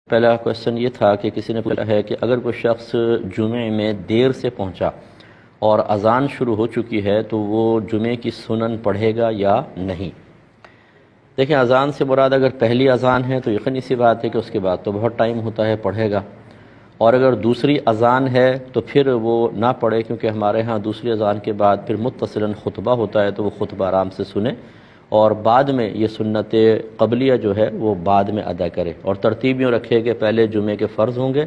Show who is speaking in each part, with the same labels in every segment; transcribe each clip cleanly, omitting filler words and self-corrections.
Speaker 1: پہلا کوشچن یہ تھا کہ کسی نے پوچھا ہے کہ اگر کوئی شخص جمعے میں دیر سے پہنچا اور اذان شروع ہو چکی ہے تو وہ جمعے کی سنن پڑھے گا یا نہیں؟ دیکھیں، اذان سے مراد اگر پہلی اذان ہے تو یقینی سی بات ہے کہ اس کے بعد تو بہت ٹائم ہوتا ہے، پڑھے گا، اور اگر دوسری اذان ہے تو پھر وہ نہ پڑھے، کیونکہ ہمارے ہاں دوسری اذان کے بعد پھر متصلاً خطبہ ہوتا ہے، تو وہ خطبہ آرام سے سنے اور بعد میں یہ سنت قبلیہ جو ہے وہ بعد میں ادا کرے، اور ترتیب یوں رکھے کہ پہلے جمعے کے فرض ہوں گے،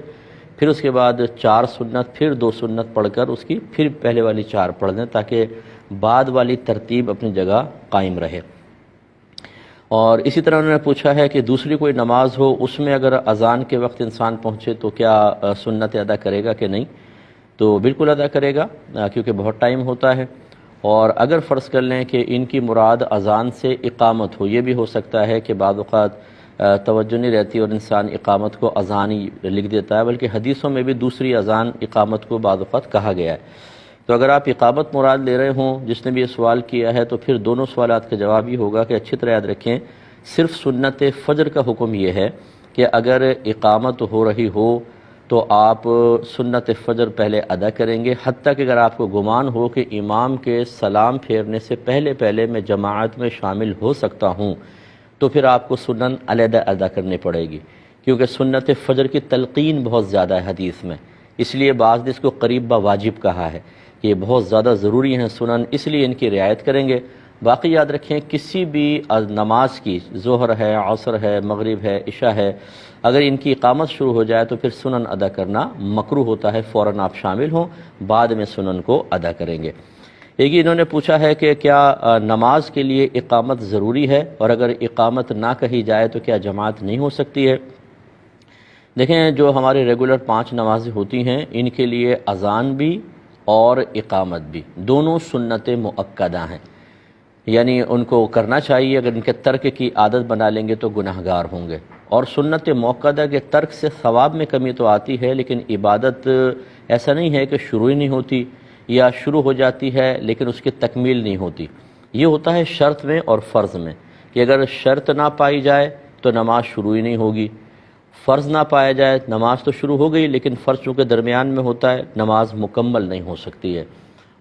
Speaker 1: پھر اس کے بعد 4 سنت، پھر 2 سنت پڑھ کر اس کی پھر پہلے والی 4 پڑھ دیں، تاکہ بعد والی ترتیب اپنی جگہ قائم رہے۔ اور اسی طرح انہوں نے پوچھا ہے کہ دوسری کوئی نماز ہو، اس میں اگر اذان کے وقت انسان پہنچے تو کیا سنت ادا کرے گا کہ نہیں؟ تو بالکل ادا کرے گا، کیونکہ بہت ٹائم ہوتا ہے۔ اور اگر فرض کر لیں کہ ان کی مراد اذان سے اقامت ہو، یہ بھی ہو سکتا ہے کہ بعض اوقات توجہ نہیں رہتی اور انسان اقامت کو اذان ہی لکھ دیتا ہے، بلکہ حدیثوں میں بھی دوسری اذان اقامت کو بعض اوقات کہا گیا ہے۔ تو اگر آپ اقامت مراد لے رہے ہوں، جس نے بھی یہ سوال کیا ہے، تو پھر دونوں سوالات کا جواب یہ ہوگا کہ اچھی طرح یاد رکھیں، صرف سنت فجر کا حکم یہ ہے کہ اگر اقامت ہو رہی ہو تو آپ سنت فجر پہلے ادا کریں گے، حتیٰ کہ اگر آپ کو گمان ہو کہ امام کے سلام پھیرنے سے پہلے میں جماعت میں شامل ہو سکتا ہوں، تو پھر آپ کو سنن علیحدہ ادا کرنی پڑے گی، کیونکہ سنت فجر کی تلقین بہت زیادہ ہے حدیث میں، اس لیے بعض نے اس کو قریب با واجب کہا ہے کہ یہ بہت زیادہ ضروری ہیں سنن، اس لیے ان کی رعایت کریں گے۔ باقی یاد رکھیں، کسی بھی نماز کی، ظہر ہے، عصر ہے، مغرب ہے، عشاء ہے، اگر ان کی اقامت شروع ہو جائے تو پھر سنن ادا کرنا مکروہ ہوتا ہے، فوراً آپ شامل ہوں، بعد میں سنن کو ادا کریں گے۔ ایک انہوں نے پوچھا ہے کہ کیا نماز کے لیے اقامت ضروری ہے، اور اگر اقامت نہ کہی جائے تو کیا جماعت نہیں ہو سکتی ہے؟ دیکھیں، جو ہمارے ریگولر 5 نمازیں ہوتی ہیں، ان کے لیے اذان بھی اور اقامت بھی دونوں سنت مؤکدہ ہیں، یعنی ان کو کرنا چاہیے، اگر ان کے ترک کی عادت بنا لیں گے تو گناہگار ہوں گے۔ اور سنت مؤکدہ کے ترک سے ثواب میں کمی تو آتی ہے، لیکن عبادت ایسا نہیں ہے کہ شروع ہی نہیں ہوتی، یا شروع ہو جاتی ہے لیکن اس کی تکمیل نہیں ہوتی۔ یہ ہوتا ہے شرط میں اور فرض میں، کہ اگر شرط نہ پائی جائے تو نماز شروع ہی نہیں ہوگی، فرض نہ پایا جائے نماز تو شروع ہو گئی لیکن فرض چونکہ درمیان میں ہوتا ہے، نماز مکمل نہیں ہو سکتی ہے۔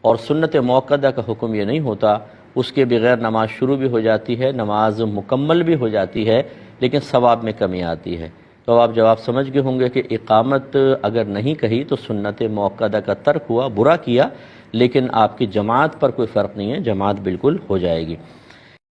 Speaker 1: اور سنت مؤکدہ کا حکم یہ نہیں ہوتا، اس کے بغیر نماز شروع بھی ہو جاتی ہے، نماز مکمل بھی ہو جاتی ہے، لیکن ثواب میں کمی آتی ہے۔ تو آپ جواب سمجھ گئے ہوں گے کہ اقامت اگر نہیں کہی تو سنت مؤکدہ کا ترک ہوا، برا کیا، لیکن آپ کی جماعت پر کوئی فرق نہیں ہے، جماعت بالکل ہو جائے گی۔